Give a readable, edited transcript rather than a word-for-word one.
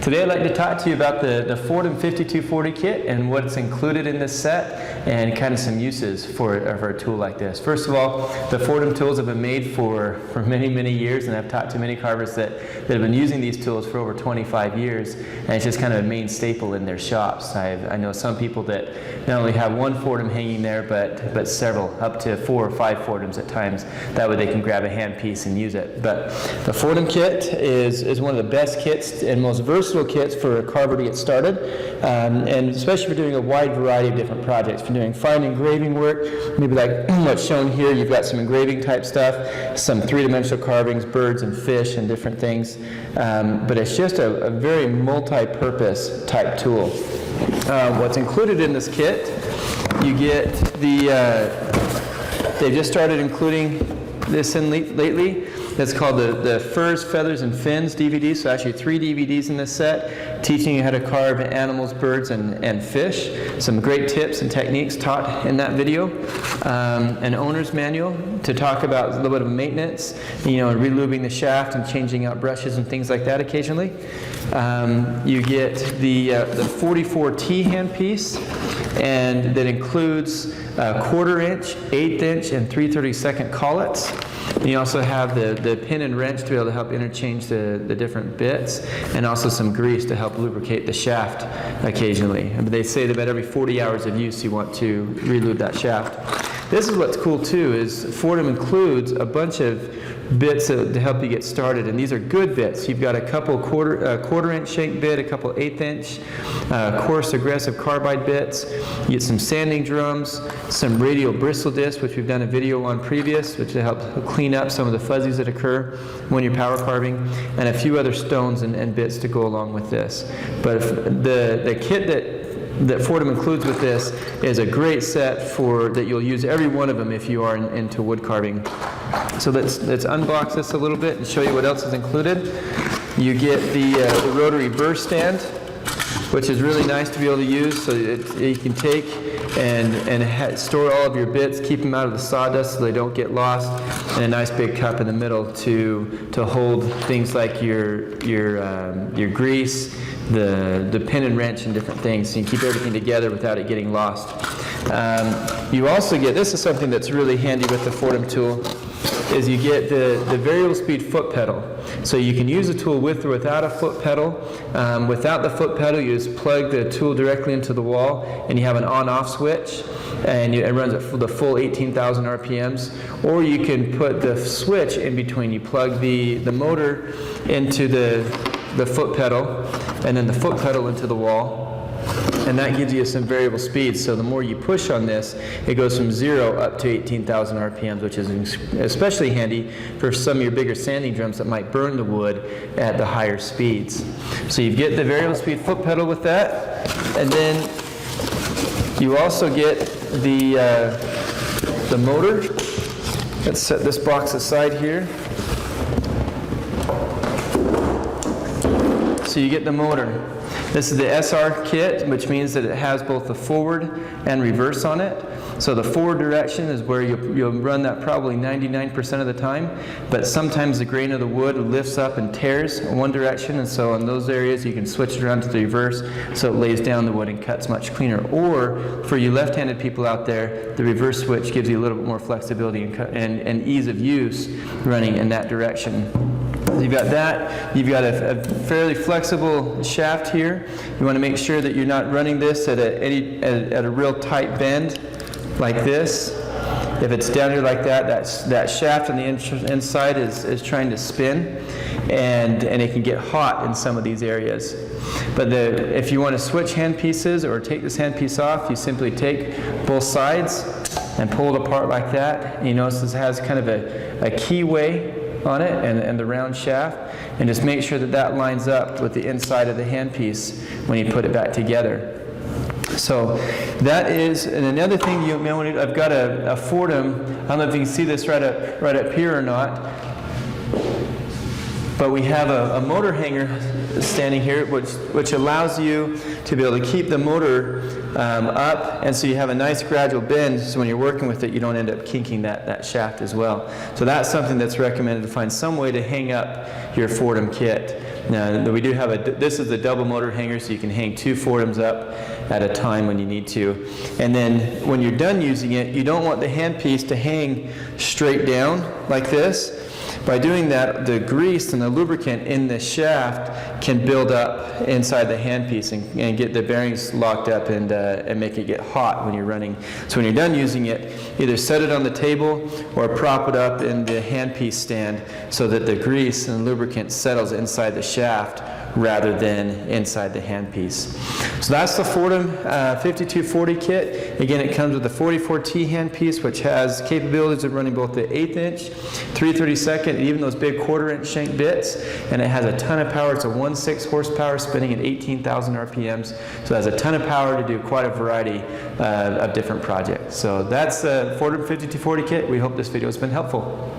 Today I'd like to talk to you about the Foredom 5240 kit and what's included in this set and kind of some uses for a tool like this. First of all, the Foredom tools have been made for many, many years, and I've talked to many carvers that have been using these tools for over 25 years, and it's just kind of a main staple in their shops. I know some people that not only have one Foredom hanging there, but several, up to 4 or 5 Foredoms at times. That way they can grab a handpiece and use it. But the Foredom kit is one of the best kits and most versatile kits for a carver to get started, and especially for doing a wide variety of different projects. For doing fine engraving work, maybe like what's shown here, you've got some engraving type stuff, some three-dimensional carvings, birds and fish and different things, but it's just a very multi-purpose type tool. What's included in this kit, you get they've just started including this in lately. It's called the Furs, Feathers, and Fins DVD. So actually 3 DVDs in this set, teaching you how to carve animals, birds, and fish. Some great tips and techniques taught in that video. An owner's manual to talk about a little bit of maintenance, and relubing the shaft and changing out brushes and things like that occasionally. You get the 44T handpiece, and that includes 1/4 inch, 1/8 inch, and 3/32 collets. And you also have the pin and wrench to be able to help interchange the different bits, and also some grease to help lubricate the shaft occasionally. They say that about every 40 hours of use you want to relube that shaft. This is what's cool too, is Foredom includes a bunch of bits to help you get started, and these are good bits. You've got a couple 1/4 inch shank bit, a couple 1/8 inch coarse aggressive carbide bits. You get some sanding drums, some radial bristle discs, which we've done a video on previous, which will help clean up some of the fuzzies that occur when you're power carving, and a few other stones and bits to go along with this. But the kit that Foredom includes with this is a great set that you'll use every one of them if you are into wood carving. So let's unbox this a little bit and show you what else is included. You get the rotary burr stand, which is really nice to be able to use, so you can take and store all of your bits, keep them out of the sawdust so they don't get lost, and a nice big cup in the middle to hold things like your grease, the pin and wrench and different things, so you can keep everything together without it getting lost. You also get, this is something that's really handy with the Foredom tool, is you get the variable speed foot pedal. So you can use the tool with or without a foot pedal. Without the foot pedal, you just plug the tool directly into the wall, and you have an on-off switch, and it runs at the full 18,000 RPMs. Or you can put the switch in between. You plug the motor into the foot pedal, and then the foot pedal into the wall, and that gives you some variable speed. So the more you push on this, it goes from 0 up to 18,000 RPMs, which is especially handy for some of your bigger sanding drums that might burn the wood at the higher speeds. So you get the variable speed foot pedal with that, and then you also get the motor. Let's set this box aside here. So you get the motor. This is the SR kit, which means that it has both the forward and reverse on it. So the forward direction is where you'll run that probably 99% of the time, but sometimes the grain of the wood lifts up and tears in one direction, and so in those areas you can switch it around to the reverse so it lays down the wood and cuts much cleaner. Or for you left-handed people out there, the reverse switch gives you a little bit more flexibility and ease of use running in that direction. You've got that. You've got a fairly flexible shaft here. You want to make sure that you're not running this at a real tight bend like this. If it's down here like that shaft on the inside is trying to spin, and it can get hot in some of these areas. But if you want to switch hand pieces or take this handpiece off, you simply take both sides and pull it apart like that. And you notice this has kind of a keyway on it and the round shaft, and just make sure that lines up with the inside of the handpiece when you put it back together. So that is, and another thing you may want to, I've got a Foredom, I don't know if you can see this right up here or not. But we have a motor hanger standing here, which allows you to be able to keep the motor up, and so you have a nice gradual bend, so when you're working with it, you don't end up kinking that shaft as well. So that's something that's recommended, to find some way to hang up your Foredom kit. Now, we do have this is a double motor hanger, so you can hang 2 Foredoms up at a time when you need to. And then when you're done using it, you don't want the handpiece to hang straight down like this. By doing that, the grease and the lubricant in the shaft can build up inside the handpiece and get the bearings locked up and make it get hot when you're running. So when you're done using it, either set it on the table or prop it up in the handpiece stand so that the grease and lubricant settles inside the shaft rather than inside the handpiece. So that's the Foredom 5240 kit. Again, it comes with the 44T handpiece, which has capabilities of running both the 1/8 inch, 3/32, and even those big 1/4 inch shank bits. And it has a ton of power. It's a 1.6 horsepower spinning at 18,000 RPMs. So it has a ton of power to do quite a variety of different projects. So that's the Foredom 5240 kit. We hope this video has been helpful.